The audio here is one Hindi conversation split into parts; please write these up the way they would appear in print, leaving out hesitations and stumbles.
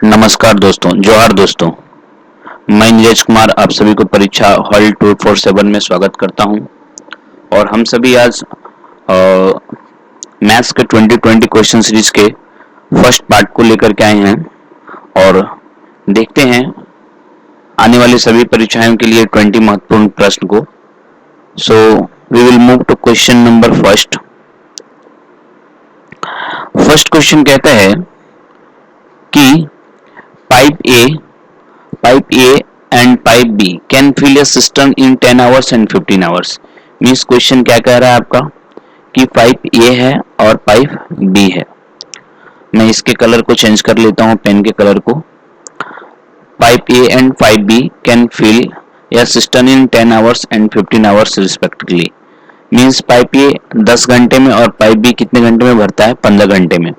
नमस्कार दोस्तों, जोहार दोस्तों। मैं नीरज कुमार आप सभी को परीक्षा हॉल 247 में स्वागत करता हूं। और हम सभी आज मैथ्स के 2020 क्वेश्चन सीरीज के फर्स्ट पार्ट को लेकर के आए हैं और देखते हैं आने वाली सभी परीक्षाओं के लिए 20 महत्वपूर्ण प्रश्न को। So we will move to question number first. First question कहता है कि pipe A and pipe B can fill a cistern in 10 hours and 15 hours। Means question क्या कह रहा है आपका कि पाइप A है और पाइप B है। मैं इसके कलर को चेंज कर लेता हूं, पेन के कलर को। Pipe A and pipe B can fill a cistern in 10 hours and 15 hours respectively। Means pipe A 10 घंटे में और पाइप B कितने घंटे में भरता है? 15 घंटे में।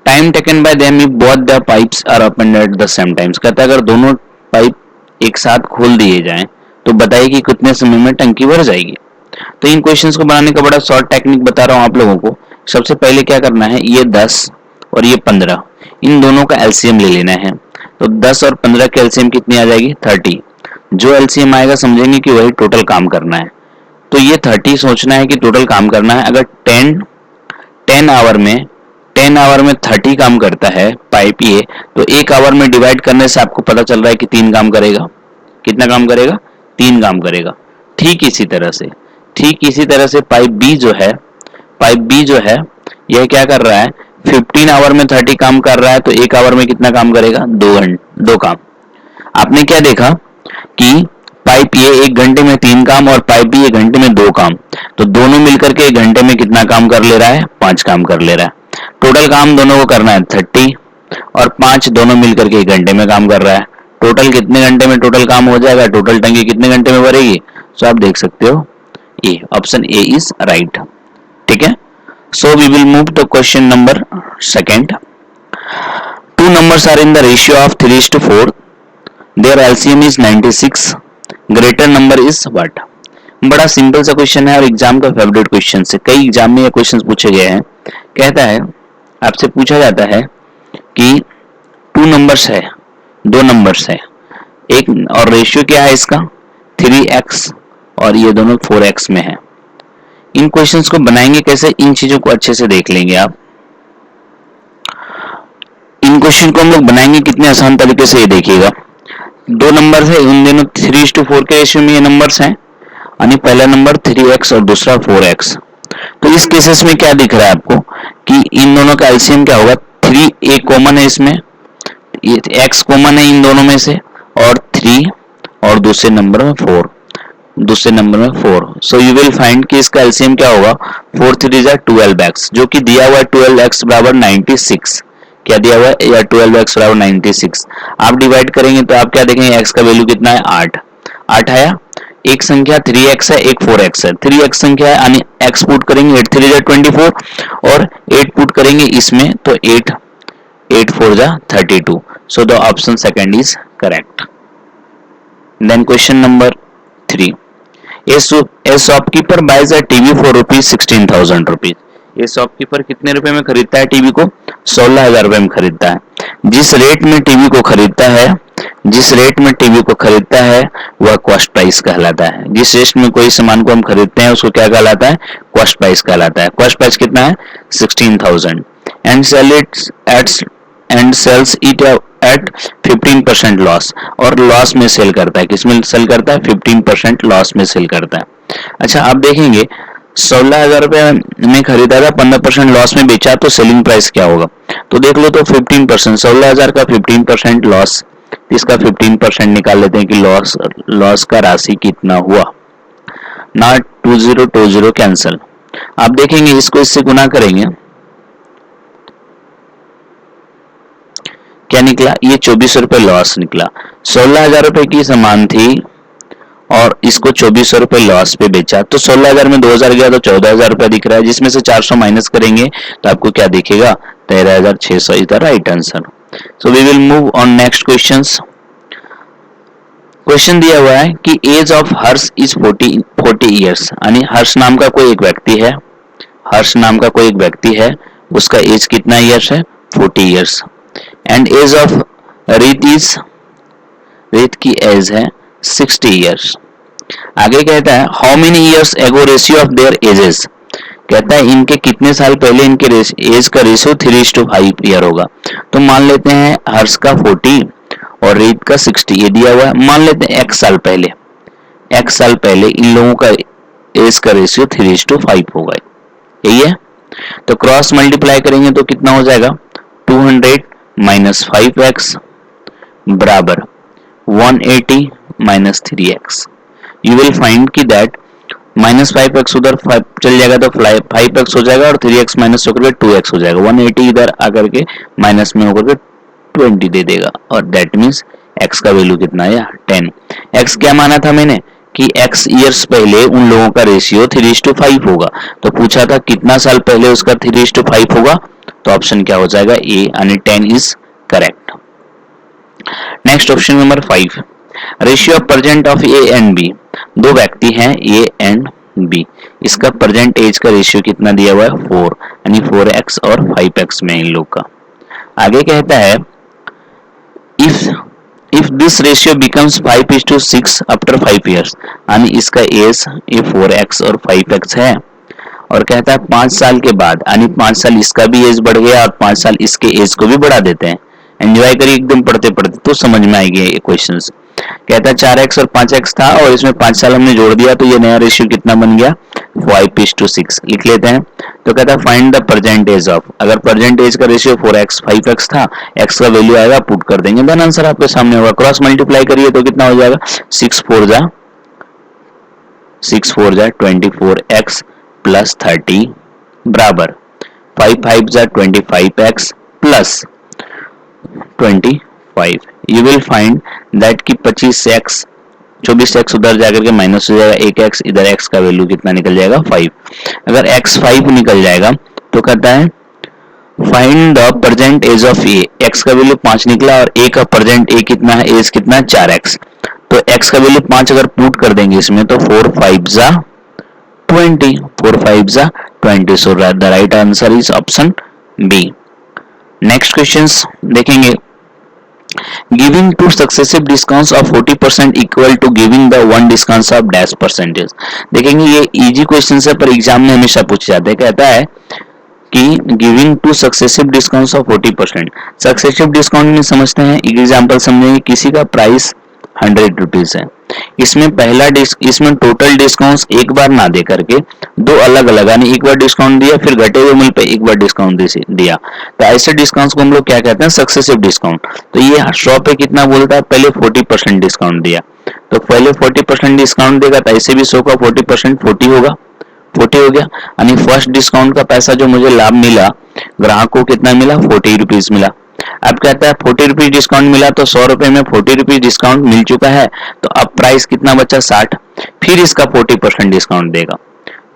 Time taken by them if both the pipes are open at the same times. कहता है अगर दोनों पाइप एक साथ खोल दिए जाएं तो बताइए कि कितने समय में टंकी भर जाएगी। तो इन क्वेश्चंस को बनाने का बड़ा शॉर्ट टेक्निक बता रहा हूं आप लोगों को। सबसे पहले क्या करना है, ये 10 और ये 15, इन दोनों का एलसीएम ले लेना है। तो 10 और 15 की एलसीएम कितनी आ जाएगी? 30। जो एलसीएम आएगा समझेंगे कि वही टोटल काम करना है। तो ये 30 सोचना है कि टोटल काम करना है। अगर 10 आवर में 30 काम करता है पाइप ये, तो एक आवर में डिवाइड करने से आपको पता चल रहा है कि 3 काम करेगा। कितना काम करेगा? 3 काम करेगा। ठीक इसी तरह से पाइप बी जो है यह क्या कर रहा है? 15 आवर में 30 काम कर रहा है, तो एक आवर में कितना काम करेगा? 2 काम। आपने क्या देखा कि पाइप ये 1 घंटे में 3 काम और पाइप बी 1 घंटे में 2 काम, तो दोनों मिलकर के 1 घंटे में कितना काम कर ले रहा है? 5 काम कर ले रहा है। टोटल काम दोनों को करना है 30 और 5 दोनों मिलकर के 1 घंटे में काम कर रहा है। टोटल कितने घंटे में टोटल काम हो जाएगा? टोटल टंकी कितने घंटे में भरेगी? सो आप देख सकते हो A, option A is right. ठीक है। So we will move to question number second. Two numbers are in the ratio of 3:4, their LCM is 96, greater number is what. बड़ा सिंपल सा क्वेश्चन है और एग्जाम का फेवरेट क्वेश्चन है। कई एग्जाम में ये क्वेश्चन पूछे गए हैं। कहता है, आपसे पूछा जाता है कि 2 नंबर्स है, 2 नंबर्स है, एक और रेशियो क्या है इसका? 3x और ये दोनों 4x में है। इन क्वेश्चंस को बनाएंगे कैसे? इन चीजों को अच्छे से देख लेंगे आप। इन क्वेश्चन को हम लोग बनाएंगे कितने आसान तरीके से, ये देखिएगा। 2 नंबर है, उन दोनों 3:4 के रेशियो में ये नंबर्स हैं। यानी पहला नंबर 3x और दूसरा 4x। तो इस केसेस में क्या दिख रहा है आपको कि इन दोनों का एलसीएम क्या होगा? 3 एक कॉमन है इसमें, ये x कॉमन है इन दोनों में से, और 3 और दूसरे नंबर में 4। सो यू विल फाइंड कि इसका एलसीएम क्या होगा? 4 3 12x, जो कि दिया हुआ है 12x बराबर 96। क्या दिया हुआ है? या 12x बराबर 96। आप डिवाइड करेंगे तो आप क्या देखेंगे? x का वैल्यू कितना है? 8 आया। एक संख्या 3x है, एक 4x है। 3x संख्या है यानी x पुट करेंगे 8 3 24 और 8 पुट करेंगे इसमें तो 8 4 32। So the option second is correct. Then question number 3। A shopkeeper buys a TV for ₹16,000। ये शॉपकीपर कितने रुपए में खरीदता है टीवी को? 16,000 रुपए में खरीदता है। जिस रेट में टीवी को खरीदता है वह कॉस्ट प्राइस कहलाता है। जिस रेट में कोई सामान को हम खरीदते हैं उसको क्या कहलाता है? कॉस्ट प्राइस कहलाता है। कॉस्ट प्राइस कितना है? 16,000। And sells it at 15% loss, और लॉस में सेल करता है। किसमें सेल करता है? 15% लॉस में सेल करता है। अच्छा, आप देखेंगे 16,000 रुपए में खरीदा था, 15% लॉस में बेचा, तो सेलिंग प्राइस क्या होगा? तो देख लो, तो 15%, 16,000 का 15% लॉस, इसका 15% निकाल लेते हैं कि लॉस का राशि कितना हुआ। ना 2020 कैंसिल। आप देखेंगे इसको इससे गुना करेंगे, क्या निकला? ये 2400 रुपए लॉस निकला। 16,000 रुपए की सामान थी और इसको 2400 रुपए लॉस पे बेचा, तो 16,000 में 2,000 गया तो 14,000 रुपए दिख रहा है, जिसमें से 400 माइनस करेंगे तो आपको क्या दिखेगा? 13,600 is the right answer. So we will move on next questions. Question दिया हुआ है कि age of Harsh is 40 years. यानी हर्ष नाम का कोई एक व्यक्ति है, उसका एज कितना ईयर्स है? 40 ईयर्स। एंड एज ऑफ रीत की एज है 60 ईयर्स। आगे कहता है how many years ago ratio of there edges, कहता है इनके कितने साल पहले इनके एज का रेशियो 3:5 ईयर होगा। तो मान लेते हैं हर्ष का 40 और रीत का 60, ये दिया हुआ है। मान लेते हैं x साल पहले इन लोगों का एज का रेशियो 3:5 होगा, यही है। तो क्रॉस मल्टीप्लाई करेंगे तो कितना हो जाएगा 200 माइनस 5x बराबर 180 minus 3x। You will find की दैट माइनस 5x उधर 5 चल जाएगा तो 5x हो जाएगा और 3x माइनस होकर 2x हो जाएगा। 180 इधर आकर के माइनस में होकर के 20 दे देगा और दैट मीन्स x का वैल्यू कितना है 10। x क्या माना था मैंने कि x ईयर्स पहले उन लोगों का रेशियो 3:5 होगा, तो पूछा था कितना साल पहले उसका 3:5 होगा, तो ऑप्शन क्या हो जाएगा ए यानी 10 is correct. Next option number 5, ratio of present of A and B, दो व्यक्ति हैं ए एंड बी, इसका प्रेजेंट एज का रेशियो कितना दिया हुआ है 4 यानी 4x और 5x में इन लोग का। आगे कहता है if this ratio becomes 5:6 after 5 years, यानी इसका एज ये 4x और 5x है और कहता है 5 साल के बाद यानी 5 साल इसका भी एज बढ़ गया और 5 साल इसके एज को भी बढ़ा देते हैं। एंजॉय करिए एकदम पढ़ते पढ़ते तो समझ में आएगी ये क्वेश्चंस। कहता है 4x और 5x था और इसमें 5 साल हमने जोड़ दिया तो ये नया रेशियो कितना बन गया 5:6। लिख लेते हैं। तो कहता है find the present age of, अगर प्रेजेंट एज का रेशियो 4x 5x था, x का वैल्यू आएगा पुट कर देंगे, देन आंसर आपके सामने होगा। क्रॉस मल्टीप्लाई करिए तो कितना हो जाएगा 6 4 जा 24x प्लस 30 बराबर 5 5 जा 25x plus 25। You will find that कि 24x उधर जाकर के माइनस हो जाएगा 1x, इधर x का वैल्यू कितना निकल जाएगा 5। अगर x 5 निकल जाएगा तो कहता है find the present age of A, x का वैल्यू 5 निकला और a का प्रेजेंट ए कितना है, एज कितना है 4x, तो x का वैल्यू 5 अगर पुट कर देंगे इसमें तो 4 5 जा 20, 4 5 जा 20, so the right answer is option B. Next questions देखेंगे। Giving two successive discounts of 40% equal to giving the one discounts of dash percentage। देखेंगे ये इजी क्वेश्चन है पर एग्जाम में हमेशा पूछे जाते हैं। कहता है कि giving two successive discounts of 40%। Successive discount में समझते हैं, एक एग्जांपल समझेंगे। किसी का प्राइस 100 रुपीज है, इसमें टोटल डिस्काउंट एक बार ना दे करके दो अलग अलग यानी एक बार डिस्काउंट दिया फिर घटे हुए मूल्य पे एक बार डिस्काउंट दिया, तो ऐसे डिस्काउंट्स को हम लोग क्या कहते हैं सक्सेसिव डिस्काउंट। तो ये 100 पे कितना बोलता है, पहले 40% डिस्काउंट दिया, तो पहले 40% डिस्काउंट देगा तो ऐसे भी 100 का 40% 40 होगा, 40 हो गया। यानी फर्स्ट डिस्काउंट का पैसा जो मुझे लाभ मिला ग्राहक को कितना मिला 40 रुपीज मिला। अब कहता है 40 रुपीज डिस्काउंट मिला तो 100 रुपए में 40 रुपीज डिस्काउंट मिल चुका है, तो अब प्राइस कितना बचा 60, फिर इसका 40% डिस्काउंट देगा,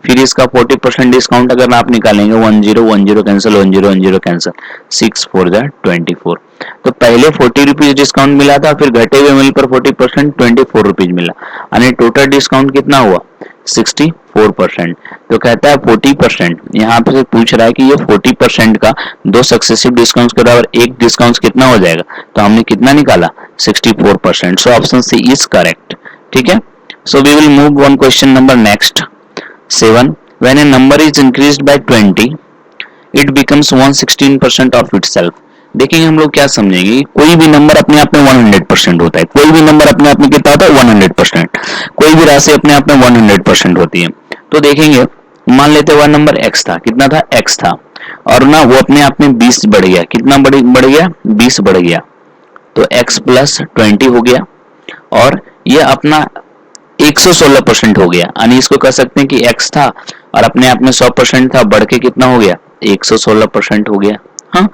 फिर इसका 40% डिस्काउंट अगर आप निकालेंगे 10 कैंसिल 10 कैंसिल 6 4 जा 24। तो पहले 40 रुपीज डिस्काउंट मिला था, फिर घटे हुए मिल पर 40% 24 रुपीज मिला, यानी टोटल डिस्काउंट कितना हुआ 64%। तो कहता है 40%, यहाँ पे पूछ रहा है कि ये 40% का दो सक्सेसिव डिस्काउंट के बराबर एक डिस्काउंट कितना हो जाएगा, तो हमने कितना निकाला 64%। So option C is correct. ठीक है, so we will move one question number next 7। When a number is increased by 20 it becomes 116% of itself. देखेंगे हम लोग क्या समझेंगे, कोई भी नंबर अपने आप में 100% होता है, कोई भी नंबर अपने आप में कितना होता है 100%, कोई भी राशि अपने आप में 100% होती है। तो देखेंगे मान लेते हैं वह नंबर x था, कितना था x था, और ना वो अपने आप में 20 बढ़ गया, कितना बढ़ गया 20 बढ़ गया, तो x प्लस 20 हो गया, और ये अपना 116% हो गया, यानी इसको कह सकते हैं कि x था और अपने आप में 100% था, बढ़ के कितना हो गया 116% हो गया। हाँ,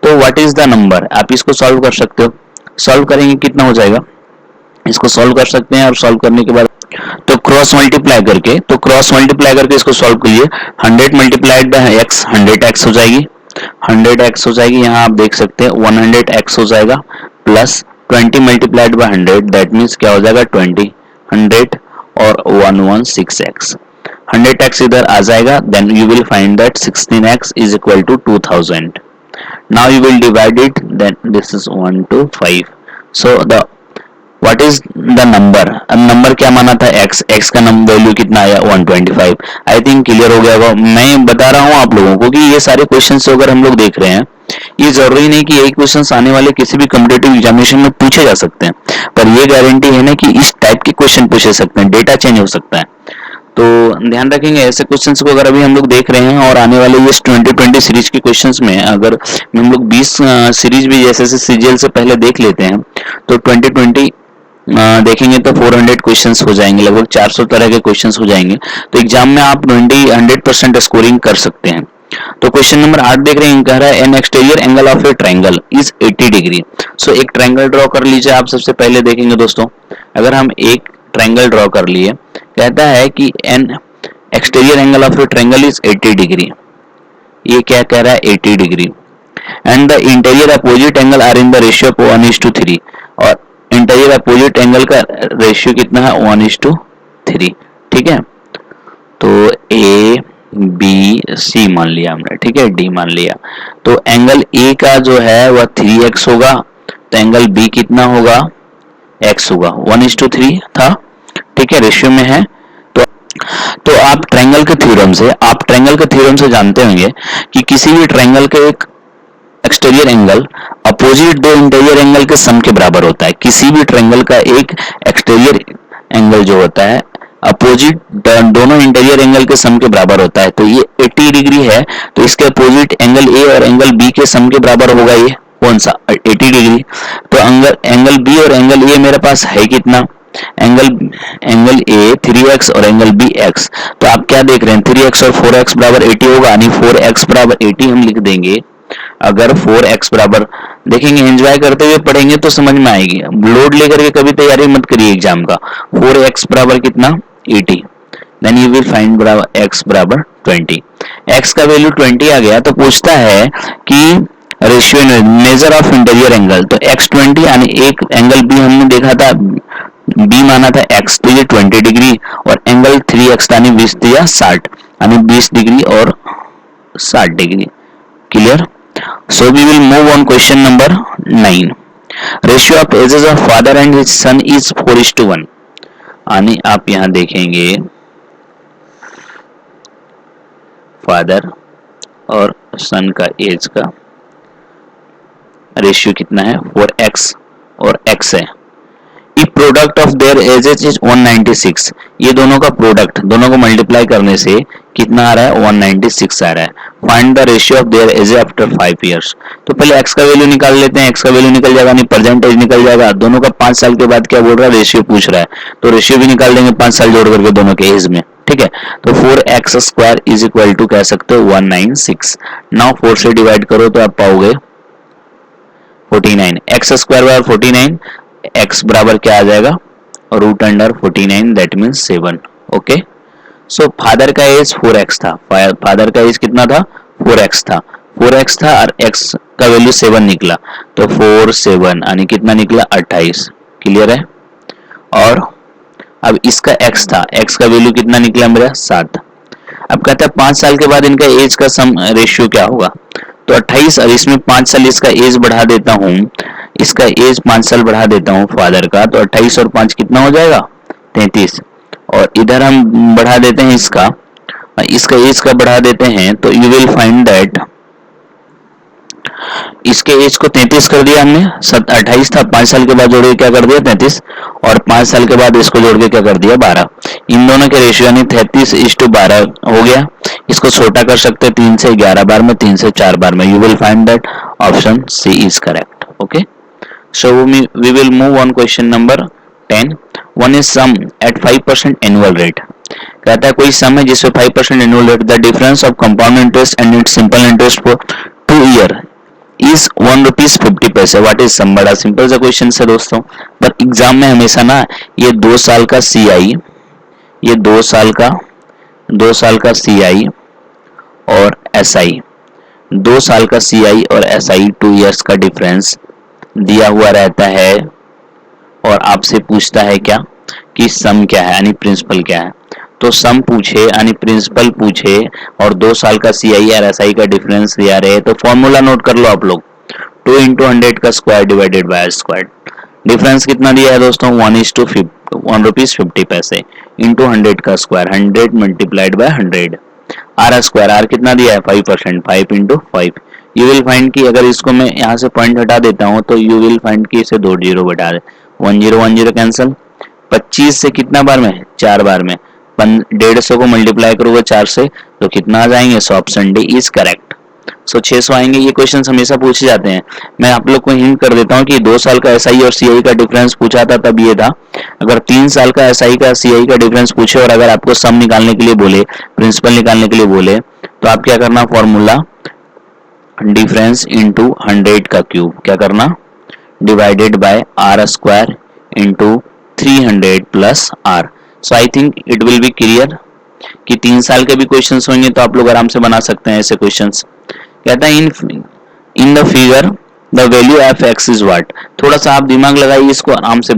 तो व्हाट इज द नंबर, आप इसको सॉल्व कर सकते हो, सॉल्व करेंगे कितना हो जाएगा, इसको सॉल्व कर सकते हैं, और सॉल्व करने के बाद तो क्रॉस मल्टीप्लाई करके इसको सॉल्व करिए। 100 मल्टीप्लाइड बाय x 100x हो जाएगी, 100x हो जाएगी, यहाँ आप देख सकते हैं 100x हो जाएगा, plus 20 multiplied by 100 that means क्या हो जाएगा 20, 100 और 116x, 100x इधर आ जाएगा, then you will find that 16x is equal to 2000। Now you will divide it, then this is 1 to 5. So the what is the number? अब नंबर क्या माना था? x, x का नंबर वैल्यू कितना आया? 125. आई थिंक क्लियर हो गया होगा. मैं बता रहा हूँ आप लोगों को कि ये सारे क्वेश्चन अगर हम लोग देख रहे हैं, ये जरूरी नहीं कि यही क्वेश्चन आने वाले किसी भी कॉम्पिटिटिव एग्जामिनेशन में पूछे जा सकते हैं, पर ये गारंटी है ना कि इस टाइप के क्वेश्चन पूछे सकते हैं, डेटा चेंज हो सकता है. तो ध्यान रखेंगे ऐसे क्वेश्चंस को अगर अभी हम लोग देख रहे हैं, और आने वाले ये 2020 सीरीज के क्वेश्चंस में अगर हम लोग 20 सीरीज भी जैसे सीजीएल से पहले देख लेते हैं तो 2020 देखेंगे तो 400 क्वेश्चंस हो जाएंगे, लगभग 400 तरह के क्वेश्चंस हो जाएंगे. तो एग्जाम में आप 100% स्कोरिंग कर सकते हैं. तो क्वेश्चन नंबर 8 देख रहे हैं, कह रहा है an exterior angle of a triangle is 80 degree. So एक ट्रायंगल ड्रॉ कर लीजिए. आप सबसे पहले देखेंगे दोस्तों, अगर हम एक ट्रायंगल ड्रॉ कर लिए, कहता है कि an exterior angle of a triangle is 80 degree. ये क्या कह रहा है? 80 degree. And the interior opposite angle are in the ratio of 1:3. और इंटीरियर अपोजिट एंगल का रेशियो कितना है? 1:3. ठीक है, तो ए बी सी मान लिया हमने, ठीक है, डी मान लिया. तो एंगल ए का जो है वह 3x होगा, तो एंगल बी कितना होगा? x होगा. 1:3 था, ठीक है, रेशियो में है. तो आप ट्रायंगल के थ्योरम से जानते होंगे कि किसी भी ट्रायंगल का एक एक्सटीरियर एंगल अपोजिट दो इंटीरियर एंगल के सम के बराबर होता है. किसी भी ट्रायंगल का एक एक्सटीरियर एंगल जो होता है अपोजिट दोनों इंटीरियर एंगल के सम के बराबर होता है. तो ये 80 डिग्री है, तो इसके अपोजिट एंगल ए और एंगल बी के सम के बराबर होगा. ये कौन सा? 80 डिग्री. तो एंगल बी और एंगल ए मेरे पास है कितना? एंगल ए 3x और एंगल बी x. तो आप क्या देख रहे हैं? 3x और 4x बराबर 80 होगा, यानी 4x बराबर 80 हम लिख देंगे. अगर 4x बराबर, देखेंगे एंजॉय करते हुए पढ़ेंगे तो समझ में आएगी, लोड लेकर के कभी तैयारी मत करिए एग्जाम का. 4x बराबर कितना? 80. देन यू विल फाइंड बराबर x बराबर 20. x का वैल्यू 20 आ गया, तो पूछता है कि ratio measure of interior angle. तो x 20, यानी एक एंगल बी हमने देखा था, बी माना था x, तो ये 20 डिग्री, और एंगल 3x यानी 20 दिया 60, यानी 20 डिग्री और 60 degree. Clear? So we will move on question number 9. Ratio of ages of father and his son is 4:1. यानी आप यहाँ देखेंगे फादर और सन का एज का रेशियो कितना है? 4x और x है. If product of their ages is 196. ये दोनों का प्रोडक्ट, दोनों को मल्टीप्लाई करने से कितना आ रहा है? 196 आ रहा है. Find the ratio of their age after 5 years. तो पहले x का वैल्यू निकाल लेते हैं. x का वैल्यू निकल जाएगा, नहीं प्रेजेंट एज निकल जाएगा. दोनों का 5 साल के बाद क्या बोल रहा है? रेशियो पूछ रहा है, तो रेशियो भी निकाल देंगे 5 साल जोड़ करके दोनों के एज में. ठीक है, तो 4x square is equal to कह सकते हो 196. नाउ 4 से डिवाइड करो तो आप पाओगे 49. x स्क्वायर बराबर 49, x बराबर क्या आ जाएगा? Root under 49, that means 7. Okay, so father का एज 4x था. फादर का एज कितना था? 4x था. 4x था और x का वैल्यू 7 निकला, तो 4 7 यानी कितना निकला? 28. क्लियर है? और अब इसका x था, x का वैल्यू कितना निकला मेरा? 7. अब कहता है 5 साल के बाद इनका एज का सम रेशियो क्या होगा? तो 28, और इसमें 5 साल इसका एज बढ़ा देता हूँ, इसका एज 5 साल बढ़ा देता हूँ फादर का, तो 28 और 5 कितना हो जाएगा? 33. और इधर हम बढ़ा देते हैं इसका एज का बढ़ा देते हैं, तो यू विल फाइंड दैट इसके एज को 33 कर दिया हमने. 28 था, 5 साल के बाद जोड़ के क्या कर दिया? 33, और 5 साल के बाद इसको जोड़ के क्या कर दिया? 12. इन दोनों के रेशियो यानी 33:12 हो गया. इसको छोटा कर सकते हैं 3 से 11 बार में, 3 से 4 बार में. You will find that option C is correct. Okay, so we will move on question number 10. One is sum at 5% annual rate. कहता है कोई सम है जिसमें 5% annual rate, the difference of compound interest and its simple interest for 2 year is 1 rupees 50 paise. What is sum? बड़ा सिंपल सा क्वेश्चन है दोस्तों, पर एग्जाम में हमेशा ना ये 2 साल का CI, ये 2 साल का CI और SI, 2 साल का CI और SI 2 इयर्स का डिफरेंस दिया हुआ रहता है, और आपसे पूछता है क्या कि सम क्या है, यानी प्रिंसिपल क्या है. तो सम पूछे यानी प्रिंसिपल पूछे और 2 साल का CI और SI का डिफरेंस दिया रहे तो फॉर्मूला नोट कर लो आप लोग, 2 इंटू 100 का square divided by square. Difference कितना दिया है दोस्तों, 1 रुपीज 50 पैसे इंटू 100 का square, 100 multiplied by 100। R square, R कितना दिया है 5%, 5 इंटू 5। यू विल फाइंड कि अगर इसको मैं यहाँ से पॉइंट हटा देता हूँ तो यू विल फाइंड कि इसे 2 जीरो बटा दे, 1 0 1 0 कैंसिल। 25 से कितना बार में, 4 बार में, 150 को मल्टीप्लाई करोगे 4 से तो कितना आ जाएंगे, so option D is correct. So 600 आएंगे। ये क्वेश्चन हमेशा पूछे जाते हैं। मैं आप लोग को हिंट कर देता हूँ कि 2 साल का SI और CI का डिफरेंस पूछा था तब ये था। अगर 3 साल का SI का CI का डिफरेंस पूछे और अगर आपको सम निकालने के लिए बोले, प्रिंसिपल निकालने के लिए बोले, तो आप क्या करना, फॉर्मूला डिफरेंस इंटू 100 का क्यूब, क्या करना, divided by R square into 300 plus R. So I think it will be clear कि 3 साल के भी क्वेश्चंस होंगे तो आप लोग आराम से बना सकते हैं ऐसे क्वेश्चंस। कहता है in the figure the value of x is what. थोड़ा सा आप दिमाग लगाइए इसको आराम से,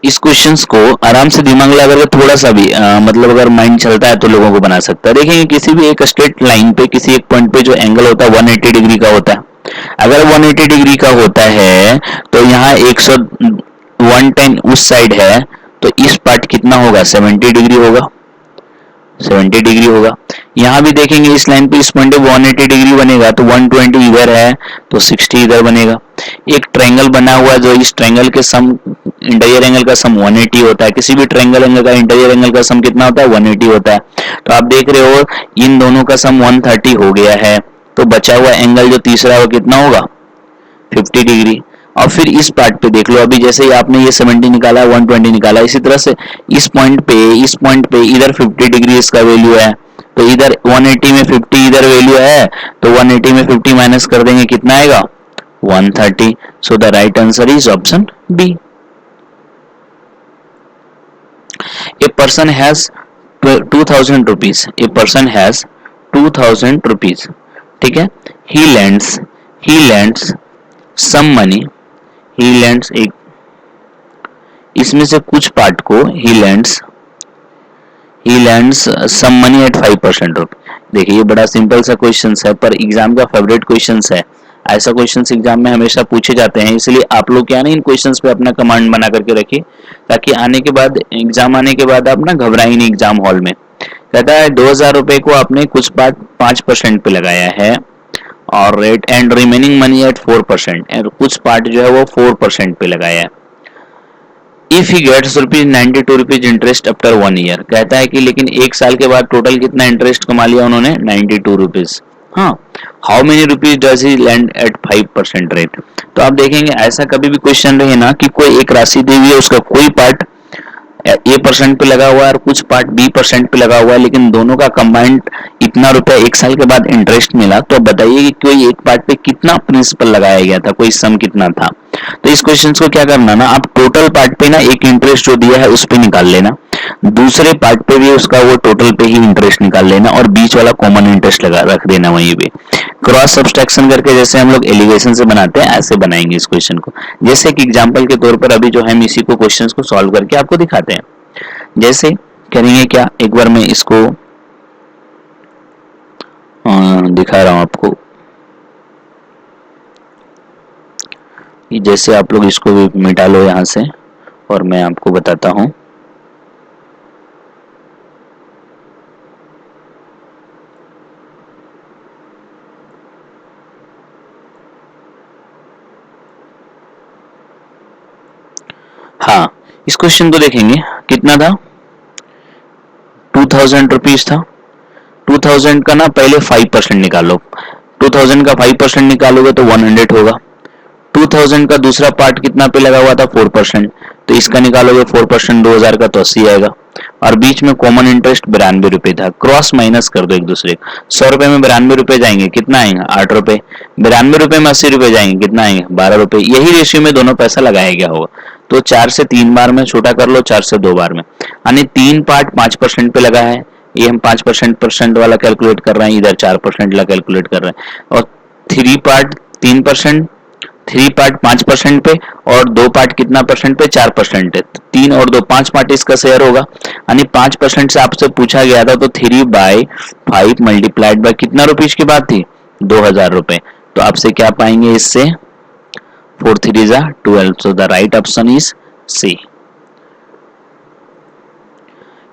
इस क्वेश्चंस को आराम से दिमाग लगा करके थोड़ा सा भी मतलब अगर माइंड चलता है तो लोगों को बना सकता है। देखेंगे किसी भी एक स्ट्रेट लाइन पे किसी एक पॉइंट पे जो एंगल होता है 180 डिग्री का होता है। अगर 180 डिग्री का होता है तो यहाँ 110 उस साइड है तो इस पार्ट कितना होगा, 70 डिग्री होगा, 70 डिग्री होगा। यहाँ भी देखेंगे इस लाइन पे इस पॉइंट पे 180 डिग्री बनेगा तो 120 इधर है तो 60 इधर बनेगा। एक ट्रायंगल बना हुआ है जो इस ट्रायंगल के सम इंटीरियर एंगल का सम 180 होता है। किसी भी ट्रायंगल एंगल का इंटीरियर एंगल का सम कितना होता है, 180 होता है। तो आप देख रहे हो इन दोनों का सम 130 हो गया है तो बचा हुआ एंगल जो तीसरा वो कितना होगा, 50 डिग्री। और फिर इस पार्ट पे देख लो, अभी जैसे ही आपने ये 70 निकाला, 120 निकाला, इसी तरह से इस पॉइंट पे इधर 50 डिग्री इसका वैल्यू है तो इधर 180 में 50 इधर वैल्यू है तो 180 में 50 माइनस कर देंगे, कितना आएगा, 130। So the right answer is option B. A person has 2000 rupees, a person has 2000 rupees, ठीक है। He lends some money, he lends एक, इसमें से कुछ पार्ट को he lends some money at 5% रुपये। देखिए ये बड़ा सिंपल सा क्वेश्चन है पर एग्जाम का फेवरेट क्वेश्चन है। ऐसा क्वेश्चन एग्जाम में हमेशा पूछे जाते हैं, इसलिए आप लोग क्या ना इन क्वेश्चंस पे अपना कमांड बना करके रखिए ताकि आने के बाद एग्जाम आने के बाद आप ना घबराएं नहीं एग्जाम हॉल में। कहता है 2000 रुपए को आपने कुछ पार्ट 5% पे लगाया है और rate and remaining money at 4% और कुछ पार्ट जो है वो 4% पे लगाया है। If he gets ₹92 interest after 1 year, कहता है कि लेकिन 1 साल के बाद टोटल कितना इंटरेस्ट कमा लिया उन्होंने, 92 रुपीज। हाँ, how many rupees does he land at 5% rate. तो आप देखेंगे ऐसा कभी भी क्वेश्चन रहे ना कि कोई एक राशि दी हुई है उसका कोई पार्ट A% पे लगा हुआ है और कुछ पार्ट B% पे लगा हुआ है लेकिन दोनों का कंबाइंड इतना रुपया 1 साल के बाद इंटरेस्ट मिला, तो बताइए कि कोई एक पार्ट पे कितना प्रिंसिपल लगाया गया था, कोई सम कितना था। तो इस क्वेश्चन को क्या करना ना, आप टोटल पार्ट पे ना एक इंटरेस्ट जो दिया है उस पे निकाल लेना, दूसरे पार्ट पे भी उसका वो टोटल पे ही इंटरेस्ट निकाल लेना और बीच वाला कॉमन इंटरेस्ट लगा रख देना वहीं पे। क्रॉस सब्सट्रैक्शन करके जैसे हम लोग एलिगेशन से बनाते हैं ऐसे बनाएंगे इस क्वेश्चन को। जैसे कि एग्जांपल के तौर पर अभी जो हम इसी को क्वेश्चंस को सॉल्व करके आपको दिखाते हैं। जैसे करेंगे क्या, एक बार मैं इसको दिखा रहा हूं आपको, जैसे आप लोग इसको भी मिटा लो यहां से और मैं आपको बताता हूं। हाँ, इस क्वेश्चन को देखेंगे कितना था, 2000 रुपीज था। 2000 का ना पहले 5% निकालो, 2000 का 5% निकालोगे तो 100 होगा। 2000 का दूसरा पार्ट कितना पे लगा हुआ था, 4%, तो इसका निकालोगे 4% 2000 का तो 80 आएगा और बीच में कॉमन इंटरेस्ट 92 रुपए था। क्रॉस माइनस कर दो एक दूसरे, 100 रुपए में 92 रुपए जाएंगे, कितना आएगा, 8 रुपए। 92 रुपए में 80 रुपए जाएंगे, कितना आएंगे, 12 रुपए। यही रेशियो में दोनों पैसा लगाया गया होगा। तो 4 से 3 बार में छोटा कर लो, 4 से 2 बार में, यानी 3 पार्ट 5% पे लगा है। ये हम 5% वाला कैलकुलेट कर रहे हैं, इधर 4% वाला कैलकुलेट कर रहे हैं। और 3 पार्ट 3%, 3 पार्ट 5% पे और 2 पार्ट कितना परसेंट पे, 4% है। 3 और 2 5 पार्ट इसका शेयर होगा, यानी 5% से आपसे पूछा गया था, तो 3/5 मल्टीप्लाइड बाय कितना रुपीज की बात थी, 2000 रुपए। तो आपसे क्या पाएंगे इससे, 4 3 जा 12, so the right option is C.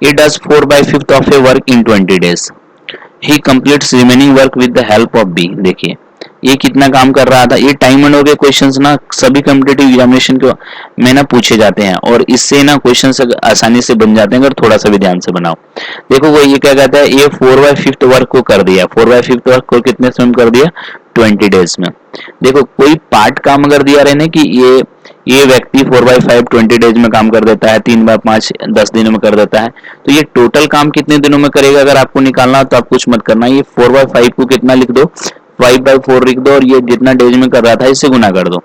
He does 4/5 of a work in 20 days. He completes remaining work with the help of B. देखिए ये कितना काम कर रहा था। ये टाइम एंड के क्वेश्चंस ना सभी कॉम्पिटिटिव एग्जामिनेशन के में ना पूछे जाते हैं, और इससे ना क्वेश्चंस आसानी से बन जाते हैं अगर थोड़ा सा भी ध्यान से बनाओ। देखो वो ये क्या कहता है, ये 4/5 वर्क को कर दिया, 4/5 वर्क को कितने समय में कर दिया, 20 डेज में। देखो कोई पार्ट काम अगर दिया रहे ना कि ये व्यक्ति 4/5 20 डेज में काम कर देता है, 3/5 10 दिनों में कर देता है, तो ये टोटल काम कितने दिनों में करेगा अगर आपको निकालना हो तो आप कुछ मत करना, ये 4/5 को कितना लिख दो, 5/4 लिख दो, और ये जितना डेज में कर रहा था इससे गुना कर दो।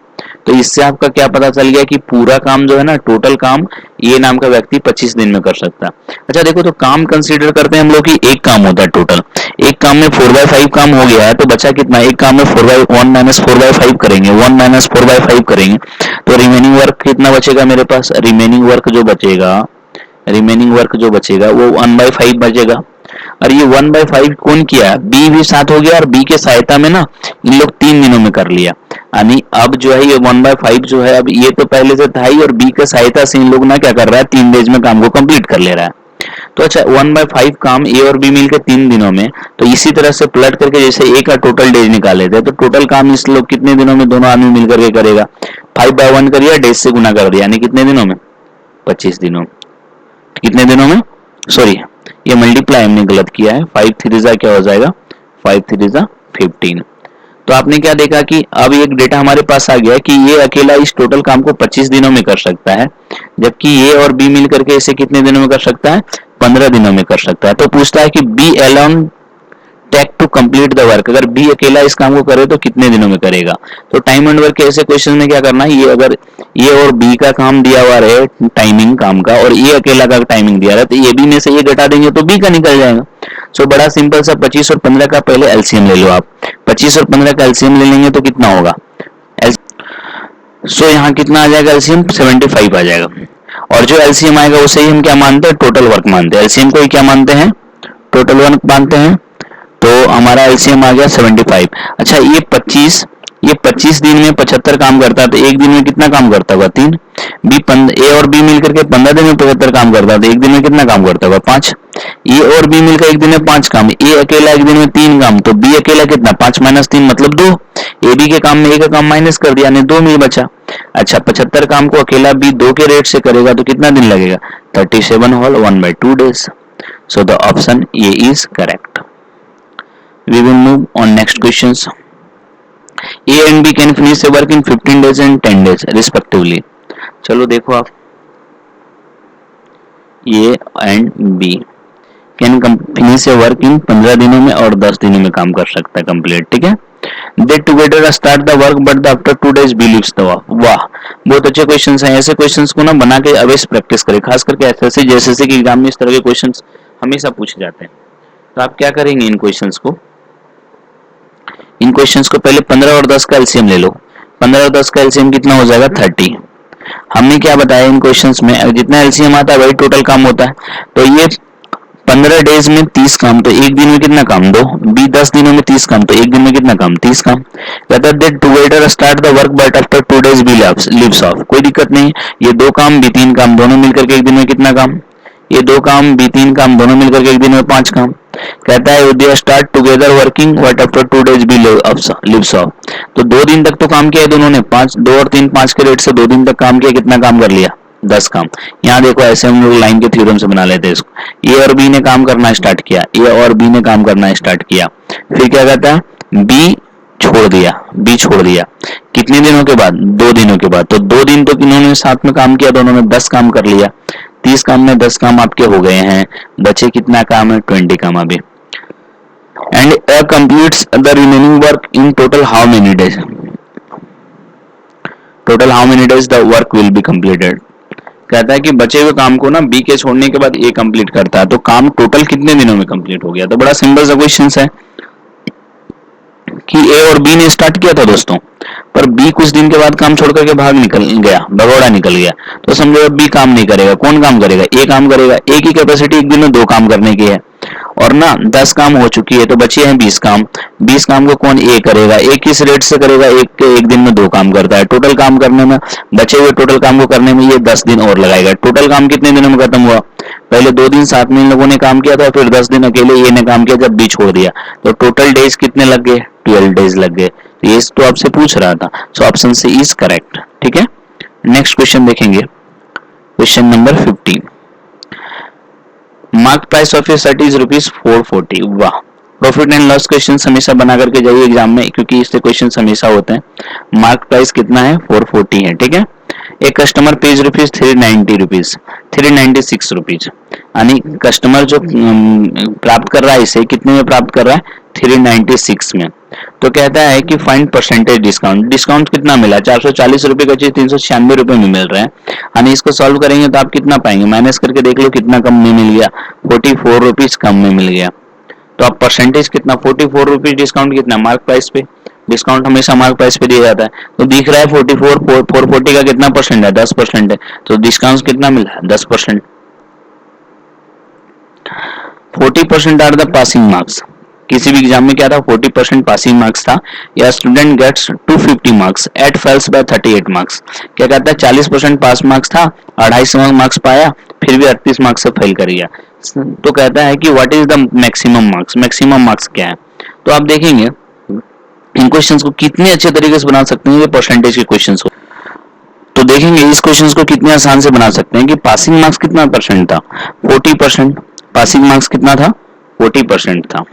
तो इससे आपका क्या पता चल गया कि पूरा काम जो है ना, टोटल काम ये नाम का व्यक्ति 25 दिन में कर सकता है। अच्छा देखो, तो काम कंसीडर करते हैं हम लोग कि एक काम होता है टोटल, एक काम में 4/5 काम हो गया है, तो बचा कितना, एक काम में 1 - 4/5 करेंगे, 1 - 4/5 करेंगे, तो रिमेनिंग वर्क कितना बचेगा मेरे पास, रिमेनिंग वर्क जो बचेगा वो 1/5 बचेगा। और ये 1/5 कौन किया, बी भी साथ हो गया, और बी के सहायता में ना इन लोग 3 दिनों में कर लिया, यानी अब जो है ये 1/5 जो है, अब ये तो पहले से था ही, और बी के सहायता से इन लोग ना क्या कर रहा है, 3 डेज में काम को कंप्लीट कर ले रहा है। तो अच्छा 1/5 काम ए और बी मिलकर 3 दिनों में, तो इसी तरह से पलट करके जैसे ए का टोटल डेज निकाले थे, तो टोटल काम इस लोग कितने दिनों में दोनों आदमी मिलकर के करेगा, 5/1 करिए, डेज से गुना कर दिया, यानी कितने दिनों में, 25 दिनों। कितने दिनों में, सॉरी ये मल्टीप्लाई हमने गलत किया है, 5 3 जा क्या हो जाएगा, 5 3 जा 15। तो आपने क्या देखा कि अब एक डेटा हमारे पास आ गया कि ये अकेला इस टोटल काम को 25 दिनों में कर सकता है, जबकि ए और बी मिल करके इसे कितने दिनों में कर सकता है, 15 दिनों में कर सकता है। तो पूछता है कि B alone take to complete the work, अगर बी अकेला इस काम को करे तो कितने दिनों में करेगा। तो टाइम एंड वर्क के ऐसे क्वेश्चन में क्या करना है, ये अगर ये और बी का काम दिया हुआ रहे टाइमिंग काम का, और ये अकेला का टाइमिंग दिया रहा है, तो ये बी में से ये घटा देंगे तो बी का निकल जाएगा। सो बड़ा सिंपल सा 25 और 15 का पहले एलसीएम ले लो आप, 25 और 15 का एलसीएम ले लेंगे तो कितना होगा, सो यहाँ कितना आ जाएगा एलसीएम, 75 आ जाएगा। और जो एलसीएम आएगा उसे ही हम क्या मानते हैं, टोटल वर्क मानते हैं, एलसीएम को ही क्या मानते हैं, टोटल वर्क मानते हैं। तो हमारा एलसीएम आ गया 75। अच्छा ये 25 दिन में 75 काम करता है, तो एक दिन में कितना काम करता होगा, 3। ए और बी मिलकर के 15 दिन में 75 काम करता है, तो एक दिन में कितना काम करता होगा, 5। ए और बी मिलकर एक दिन में 5 काम, ए अकेला एक दिन में 3 काम, तो बी अकेला कितना, 5 - 3 मतलब 2। ए बी के काम में ए का काम माइनस कर दिया, यानी 2 में बचा। अच्छा 75 काम को अकेला बी 2 के रेट से करेगा तो कितना दिन लगेगा, 37 whole 1/2 days. So the option A is correct. We will move on next questions. A and B can finish a work in 15 days and 10 days respectively. चलो देखो आप, A and B can finish a work in 15 दिनों में और 10 दिनों में काम कर सकता है कंप्लीट, ठीक है। They together start the work but after 2 days B leaves the work. वाह बहुत अच्छे क्वेश्चंस हैं, ऐसे क्वेश्चंस को ना बना के अवश्य प्रैक्टिस करें, खास करके एसएससी जैसे कि एग्जाम में इस तरह के क्वेश्चंस हमेशा पूछे जाते हैं। तो आप क्या करेंगे, इन क्वेश्चंस को पहले 15 और 10 का एलसीएम ले लो, 15 और 10 का एलसीएम कितना हो जाएगा, 30। हमने क्या बताया इन क्वेश्चंस में, जितना एलसीएम आता है वही टोटल काम होता है। तो ये 15 डेज में 30 काम, तो एक दिन में कितना काम, 2। बी 10 दिनों में 30 काम, तो एक दिन में कितना काम, 30 काम। कहता है together start the work but after 2 days B leaves off, कोई दिक्कत नहीं, ये 2 काम बी 3 काम दोनों मिलकर के एक दिन में कितना काम, ये 2 काम बी 3 काम दोनों मिलकर के एक दिन में 5 काम। कहता है they start together working but after 2 days B leaves off, तो 2 दिन तक तो काम किया है दोनों ने, 2 और 3 5 के रेट से 2 दिन तक काम किया, कितना काम कर लिया, 10 काम। यहाँ देखो ऐसे हम लोग लाइन के थ्योरम से बना लेते हैं इसको, ए और बी ने काम करना स्टार्ट किया, ए और बी ने काम करना स्टार्ट किया, फिर क्या कहता है बी छोड़ दिया, कितने दिनों के बाद, 2 दिनों के बाद। तो 2 दिन तो इन्होंने साथ में काम किया, दोनों ने 10 काम कर लिया, 30 काम में 10 काम आपके हो गए हैं, बचे कितना काम है, 20 काम अभी। And A completes the remaining work in total how many days, the work will be completed. कहता है कि बचे हुए काम को ना बी के छोड़ने के बाद ए कंप्लीट करता है, तो काम टोटल कितने दिनों में कंप्लीट हो गया। तो बड़ा सिंपल सा क्वेश्चन है, कि ए और बी ने स्टार्ट किया था दोस्तों, पर बी कुछ दिन के बाद काम छोड़ करके भाग निकल गया, भगौड़ा निकल गया, तो समझो अब बी काम नहीं करेगा, कौन काम करेगा, ए काम करेगा। ए की कैपेसिटी एक दिन में 2 काम करने की है और ना 10 काम हो चुकी है, तो बचे हैं 20 काम। 20 काम को कौन ए करेगा, ए किस रेट से करेगा, एक दिन में 2 काम करता है। टोटल काम करने में, बचे हुए टोटल काम को करने में ये 10 दिन और लगाएगा। टोटल काम कितने दिनों में खत्म हुआ, पहले 2 दिन साथ में इन लोगों ने काम किया था, फिर 10 दिन अकेले ए ने काम किया जब बी छोड़ दिया, तो टोटल डेज कितने लग गए, 12 डेज लग गए। ये तो आपसे पूछ रहा था, so option C is correct. ठीक है, नेक्स्ट क्वेश्चन देखेंगे, question number 15। Mark price of a shirt is ₹440। वाह, प्रॉफिट एंड लॉस क्वेश्चन हमेशा बना करके जाइए एग्जाम में, क्योंकि इससे क्वेश्चन हमेशा होते हैं। मार्क प्राइस कितना है, 440 है। ठीक है, एक कस्टमर पेज ₹396, ₹396, यानी कस्टमर जो प्राप्त कर रहा है इसे कितने में प्राप्त कर रहा है, 396 में। तो कहता है कि फाइंड परसेंटेज डिस्काउंट। डिस्काउंट कितना मिला, 440 रुपए का चीज 396 रुपए में मिल रहा है, यानी इसको सॉल्व करेंगे तो आप कितना पाएंगे, माइनस करके देख लो कितना कम में मिल गया, 44 रुपीज कम में मिल गया। तो आप परसेंटेज कितना, 44 रुपीज डिस्काउंट कितना, मार्क प्राइस पे, डिस्काउंट हमेशा मार्क प्राइस पे दिया जाता है, तो दिख रहा है 440 का कितना परसेंट है, 10% है, तो डिस्काउंट कितना मिला है, 10%। 40% आर द पासिंग मार्क्स। किसी भी एग्जाम में क्या था, 40% पासिंग मार्क्स था, या student gets 250 marks at fails by 38 marks. क्या कहता है, 40% पास मार्क्स था, 250 मार्क्स पाया, फिर भी 38 मार्क्स से फेल कर गया। तो कहता है कि what is the maximum marks, maximum marks क्या है। तो आप देखेंगे इन क्वेश्चंस को कितने अच्छे तरीके से बना सकते हैं, ये परसेंटेज के क्वेश्चंस को। तो देखेंगे इस क्वेश्चंस को कितने आसान से बना सकते हैं कि पासिंग मार्क्स कितना परसेंट था, 40%। पासिंग मार्क्स कितना था, 40% था।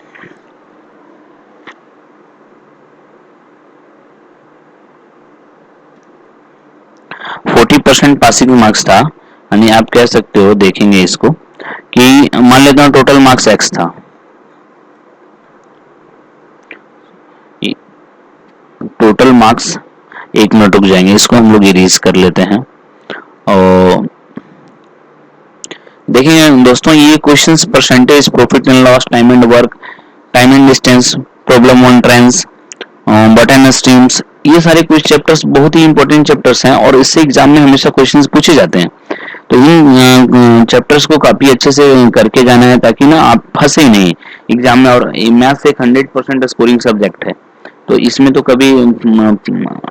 % पासिंग मार्क्स था, यानी आप कह सकते हो, देखेंगे इसको कि मान लेता हूं टोटल मार्क्स x था, टोटल मार्क्स, 1 मिनट रुक जाएंगे, इसको हम लोग इरेज कर लेते हैं। और देखिए दोस्तों, ये questions percentage, profit and loss, time and work, time and distance, problem on trends, button streams, ये सारे कुछ चैप्टर्स बहुत ही इंपॉर्टेंट चैप्टर्स हैं और इससे एग्जाम में हमेशा क्वेश्चंस पूछे जाते हैं। तो इन चैप्टर्स को काफी अच्छे से करके जाना है, ताकि ना आप फंसे नहीं एग्जाम में। और मैथ्स एक 100% स्कोरिंग सब्जेक्ट है, तो इसमें तो कभी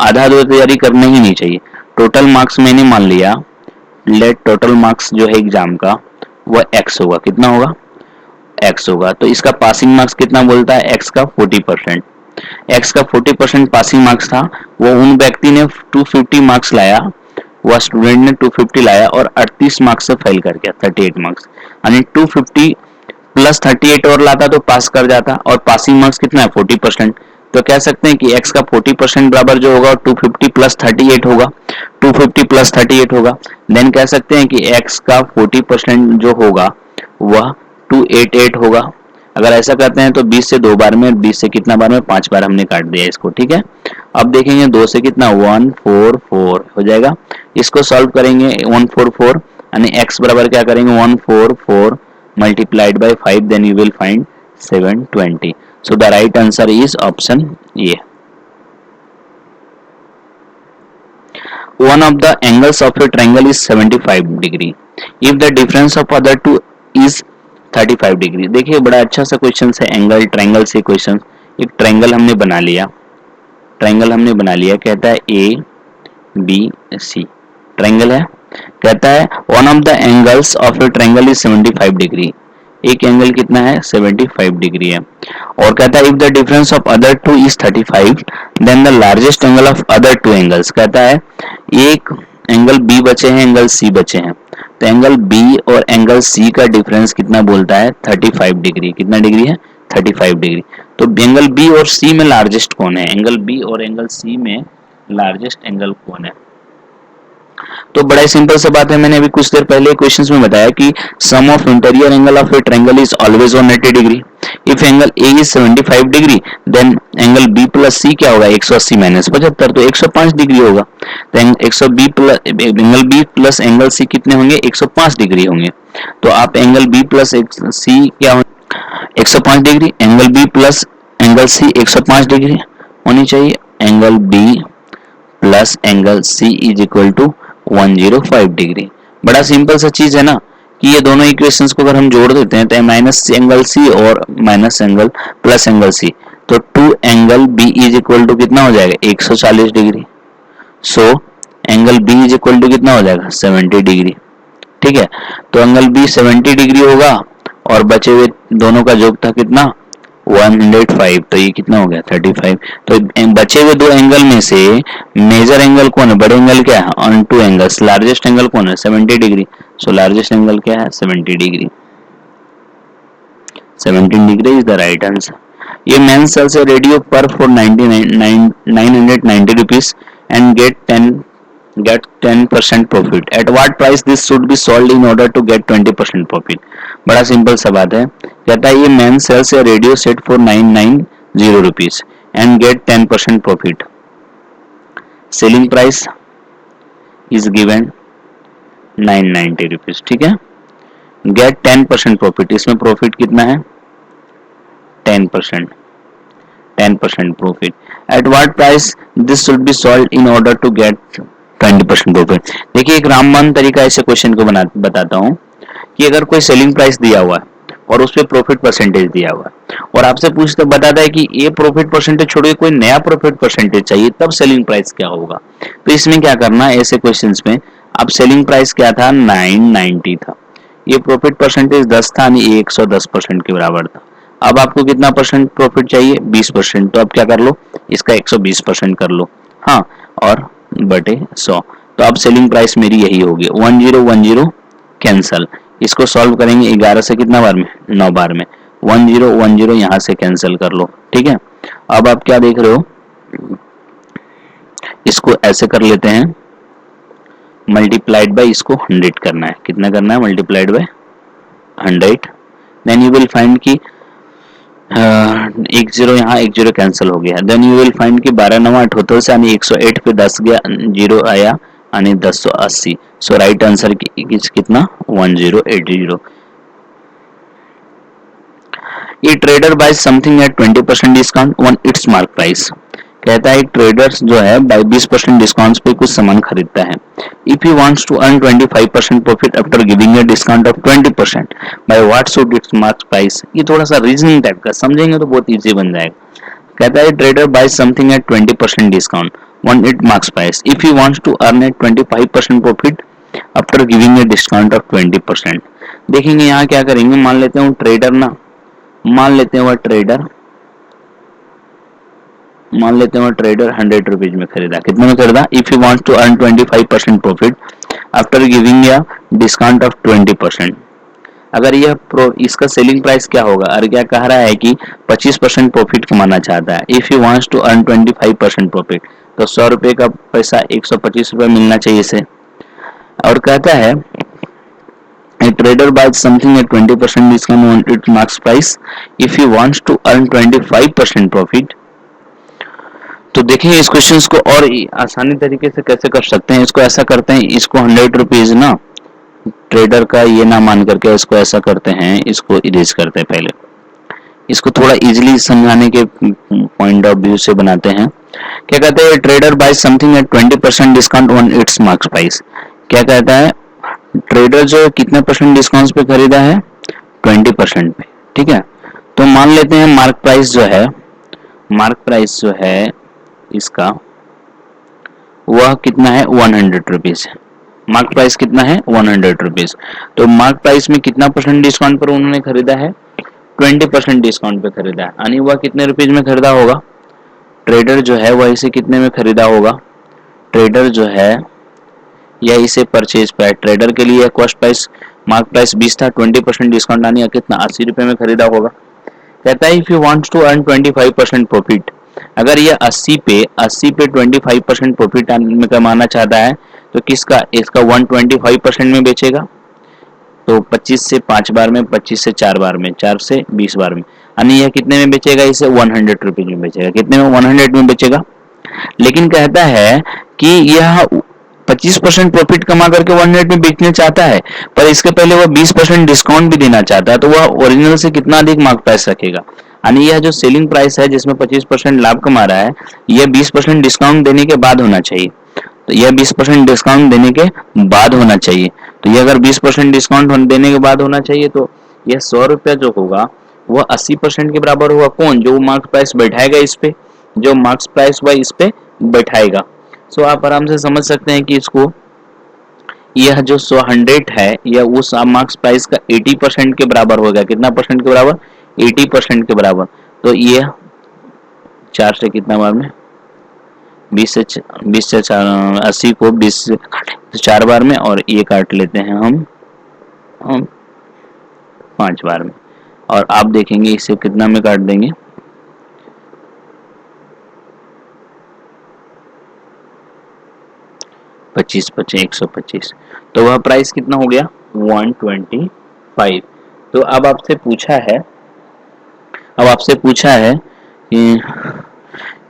आधा अधूरा तैयारी करना ही नहीं चाहिए। टोटल मार्क्स मैंने मान लिया, लेट टोटल मार्क्स जो है एग्जाम का वह x होगा, कितना होगा, x होगा। तो इसका पासिंग मार्क्स कितना बोलता है, x का 40%। x का 40% पासिंग मार्क्स था, वो उन व्यक्ति ने 250 मार्क्स लाया, वह स्टूडेंट ने 250 लाया और 38 मार्क्स से फेल कर गया, 38 मार्क्स, यानी 250 प्लस 38 और लाता तो पास कर जाता, और पासिंग मार्क्स कितना है, 40%। तो कह सकते हैं कि x का 40% बराबर जो होगा 250 प्लस 38 होगा, 250 प्लस 38 होगा। देन कह सकते हैं कि x का 40% जो होगा वह 288 होगा। अगर ऐसा करते हैं तो 20 से 2 बार में, 20 से कितना बार में, 5 बार हमने काट दिया इसको। ठीक है, अब देखेंगे 2 से कितना, 144 हो जाएगा। इसको सॉल्व करेंगे, 144 यानी x बराबर क्या करेंगे, 144 multiplied by 5, then you will find 720। So the right answer is option A. One of the angles of a triangle is 75 degree. If the difference of other two is 35 degree. देखिए बड़ा अच्छा सा क्वेश्चन है, एंगल ट्रायंगल से क्वेश्चन। एक ट्रायंगल हमने बना लिया, कहता है ABC ट्रायंगल है। कहता है one of the angles of a triangle is 75 degree. एक एंगल कितना है, 75 डिग्री है। और कहता है if the difference of other two is 35 then the largest angle of other two angles. कहता है एक एंगल बी बचे हैं, एंगल सी बचे हैं, तो एंगल बी और एंगल सी का डिफरेंस कितना बोलता है, 35 डिग्री। कितना डिग्री है, 35 डिग्री। तो एंगल बी और सी में लार्जेस्ट कौन है, एंगल बी और एंगल सी में लार्जेस्ट एंगल कौन है। तो बड़ा ही सिंपल सा बात है, मैंने अभी कुछ देर पहले क्वेश्चंस में बताया कि sum of interior angle of a triangle is always 180 degree. If angle A is 75 degree then angle B plus C क्या होगा, 180 माइनस 75, तो 105 डिग्री होगा। तो angle B plus angle C कितने होंगे, 105 डिग्री होंगे। तो आप एंगल बी प्लस सी क्या होंगे, 105 degree, angle B plus angle C 105 degree. होनी चाहिए, angle B plus angle C is equal to 105 degree. बड़ा सिंपल सा चीज है ना कि ये दोनों इक्वेशंस को अगर हम जोड़ देते हैं तो माइनस एंगल सी और minus angle plus angle C, तो 2 angle B is equal to कितना हो जाएगा 140 degree. So angle B is equal to कितना हो जाएगा 70 डिग्री। ठीक है, तो एंगल बी 70 डिग्री होगा और बचे हुए दोनों का योग था कितना 105, तो ये कितना हो गया 35। तो बचे हुए दो एंगल में से मेजर एंगल कौन है, बड़े एंगल क्या है, on two angles largest angle कौन है 70 डिग्री। सो लार्जेस्ट एंगल क्या है 70 degree, 17 degree is the right answer. ये मेन सेल से रेडियो पर for 990 rupees and get 10% profit. At what price this should be sold in order to get 20% profit? बड़ा सिंपल सा बात है, कहता है ये man sells a radio set for 990 rupees and get 10% profit. Selling price is given 990 rupees. ठीक है, गेट 10% प्रॉफिट, इसमें प्रॉफिट कितना है 10%, 10% profit. At what price this should be sold in order to get 20% profit. देखिए एक रामबाण तरीका ऐसे क्वेश्चन को बताता हूँ कि अगर कोई सेलिंग प्राइस दिया हुआ है और उस पर प्रॉफिट परसेंटेज दिया हुआ है और आपसे पूछते बताता है कि ये प्रॉफिट परसेंटेज छोड़ के कोई नया प्रॉफिट परसेंटेज चाहिए तब सेलिंग प्राइस क्या होगा, तो इसमें क्या करना है ऐसे क्वेश्चंस में, अब सेलिंग प्राइस क्या था 990 था, ये प्रॉफिट परसेंटेज 10 था यानी 110% के बराबर था। अब आपको कितना परसेंट प्रॉफिट चाहिए 20%, तो अब क्या कर लो इसका 120% कर लो, हाँ, और बटे 100, तो अब सेलिंग प्राइस मेरी यही होगी 1010 कैंसल। इसको सॉल्व करेंगे 11 से कितना बार में 9 बार में, 1010 यहाँ से कैंसिल कर लो। ठीक है, अब आप क्या देख रहे हो, इसको ऐसे कर लेते हैं मल्टीप्लाइड बाय, इसको 100 करना है, कितना करना है multiplied by 100, then you will find की एक जीरो यहाँ एक जीरो कैंसिल हो गया, देन यू विल फाइंड कि 12 9 78 से यानी 108 पे 10 गया जीरो आया यानी 1080। सो राइट आंसर कितना 1080। ये trader buy something at 20% discount on its mark price, कहता है एक ट्रेडर जो है बाय 20% डिस्काउंट पे कुछ सामान खरीदता है। If he wants to earn 25% profit after giving a discount of 20% by what should its mark price. ये थोड़ा सा रीजनिंग टाइप का समझेंगे तो बहुत इजी बन जाएगा। कहता है trader buy something at 20% discount on it marks price, if he wants to earn a 25% profit after giving a discount of 20%। देखेंगे यहाँ क्या करेंगे, मान लेते हैं वो ट्रेडर ना, मान लेते हैं वह ट्रेडर 100 रुपीज में खरीदा, कितने में खरीदा, if you want to earn 25% profit after giving या डिस्काउंट ऑफ 20%। अगर यह इसका सेलिंग प्राइस क्या होगा, और क्या कह रहा है कि 25% प्रॉफिट कमाना चाहता है, if you wants to earn 25% profit, तो 100 रुपए का पैसा 125 रुपए मिलना चाहिए इसे। और कहता है a trader buys something at 20% discount on its marks price if he wants to earn 25% profit। तो देखेंगे इस क्वेश्चन को और आसानी तरीके से कैसे कर सकते हैं। इसको ऐसा करते हैं, इसको 100 रुपीज ना ट्रेडर का ये ना मान करके इसको ऐसा करते हैं, इसको इरेज करते हैं, पहले इसको थोड़ा इजीली समझाने के पॉइंट ऑफ व्यू से बनाते हैं। क्या कहते हैं, trader buy something at 20% discount on its mark price. क्या कहता है, ट्रेडर जो कितने परसेंट डिस्काउंट पे खरीदा है 20% पे। ठीक है, तो मान लेते हैं मार्क प्राइस जो है इसका वह कितना है 100 रुपीज। मार्क प्राइस कितना है 100 रुपीज। तो मार्क प्राइस में कितना परसेंट डिस्काउंट पर उन्होंने खरीदा है 20% डिस्काउंट पे खरीदा है, यानी वह कितने रुपीज में खरीदा होगा, ट्रेडर जो है वह इसे कितने में खरीदा होगा, ट्रेडर जो है यह इसे परचेज प्राइस, ट्रेडर के लिए कॉस्ट प्राइस मार्क प्राइस 20 था, 20% डिस्काउंट यानी कितना 80 रुपए में खरीदा होगा। कहता है if you wants to earn 25% profit, अगर ये 80 पे 25% प्रॉफिट में कमाना चाहता है तो किसका, इसका 125% में बेचेगा, तो 25 से 5 बार में, 25 से 4 बार में, 4 से 20 बार में, यानी यह कितने में बेचेगा, इसे 100 रुपीज में बेचेगा, कितने में 100 में बेचेगा। लेकिन कहता है कि यह 25% प्रॉफिट कमा करके 100 में बेचना चाहता है, पर इसके पहले वह 20% डिस्काउंट भी देना चाहता है, तो वह ओरिजिनल से कितना अधिक मार्क प्राइस रखेगा, यानी यह जो सेलिंग प्राइस है जिसमें 25% लाभ कमा रहा है, यह 20% डिस्काउंट देने के बाद होना चाहिए। तो यह 20% डिस्काउंट देने के बाद होना चाहिए। तो ये अगर 20% डिस्काउंट देने के बाद होना चाहिए तो यह 100 रुपया जो होगा वह 80% के बराबर होगा। कौन? जो मार्क्स प्राइस बैठाएगा इस पे, जो मार्क्स प्राइस वह इस पे बैठाएगा। सो आप आराम से समझ सकते हैं कि इसको यह जो 100 है यह उस मार्क्स प्राइस का 80% के बराबर होगा। कितना परसेंट के बराबर? 80% के बराबर। तो ये 4 से कितना बार में 20 से 80 को 20 से 4 बार में, और ये काट लेते हैं हम 5 बार में, और आप देखेंगे इसे कितना में काट देंगे 25 25 125। तो वह प्राइस कितना हो गया 125। तो अब आपसे पूछा है कि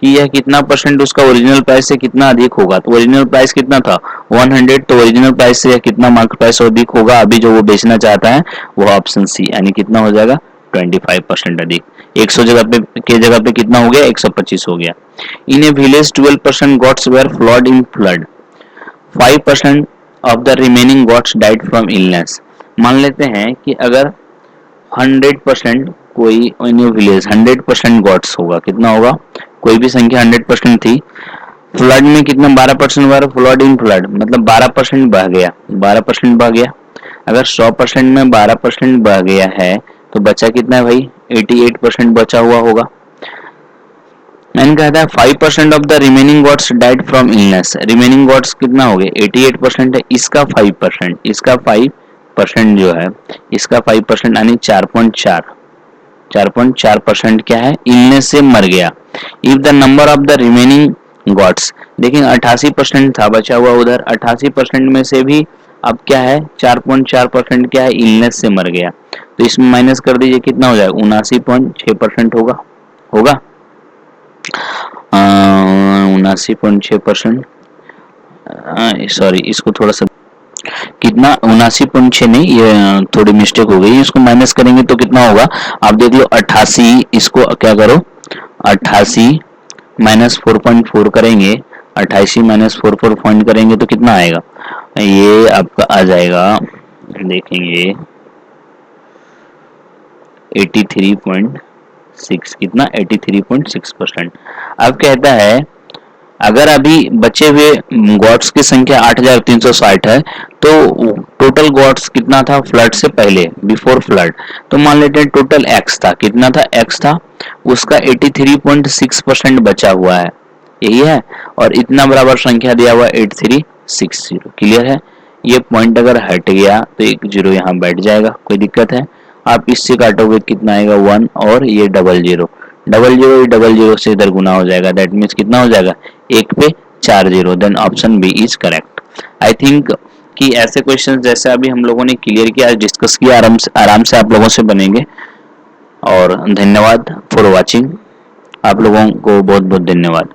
यह कितना परसेंट उसका ओरिजिनल प्राइस से कितना अधिक होगा। तो ओरिजिनल प्राइस कितना था 100, तो ओरिजिनल प्राइस से यह कितना मार्केट प्राइस अधिक होगा अभी जो वो बेचना चाहता है, वो ऑप्शन सी, यानी कितना हो जाएगा 25% अधिक। 100 जगह पे कितना हो गया 125 हो गया। इन ए village 12% goats were flawed in flood, 5% of the remaining goats died from illness। मान लेते हैं कि अगर 100% कोई इन विलेज 100% गॉड्स होगा, कितना होगा, कोई भी संख्या 100% थी, फ्लड में कितना 12% हुआ, फ्लड इन फ्लड मतलब 12% बह गया, 12% बह गया। अगर 100% में 12% बह गया है तो बचा कितना है भाई 88% बचा हुआ होगा। मैंने कहता है 5% of the remaining goods died from illness. Remaining goods कितना हो गए 88% है, इसका 5%, इसका 5% जो है, इसका 5% यानी 4.4% क्या है इलनेस से मर गया। If the number of the remaining goods, देखिए 88% था बचा हुआ उधर, 88% में से भी अब क्या है 4.4% क्या है इलनेस से मर गया। तो इसमें माइनस कर दीजिए कितना हो जाएगा 79.6% होगा 79.6%, सॉरी इसको थोड़ा सा कितना 79.6 नहीं, ये थोड़ी मिस्टेक हो गई, इसको माइनस करेंगे तो कितना होगा आप देख लो 88, इसको क्या करो 88 माइनस 4.4 करेंगे, 88 माइनस 4 पॉइंट करेंगे तो कितना आएगा, ये आपका आ जाएगा देखेंगे 83.6, कितना 83.6%। अब कहता है अगर अभी बचे हुए गॉड्स की संख्या 8360 है तो टोटल गॉड्स कितना था फ्लड से पहले, बिफोर फ्लड, तो मान लेते हैं टोटल एक्स था, कितना था एक्स था, उसका 83.6% बचा हुआ है, यही है, और इतना बराबर संख्या दिया हुआ 8360। क्लियर है, ये पॉइंट अगर हट गया तो एक जीरो यहाँ बैठ जाएगा, कोई दिक्कत है। आप इससे काटोगे कितना आएगा 1, और ये डबल जीरो से इधर गुना हो जाएगा, दैट मीन्स कितना हो जाएगा 1 पे 4 zero, then option B is correct. I think कि ऐसे क्वेश्चन जैसे अभी हम लोगों ने क्लियर किया, डिस्कस किया, आराम से आप लोगों से बनेंगे। और धन्यवाद फॉर वॉचिंग, आप लोगों को बहुत बहुत धन्यवाद।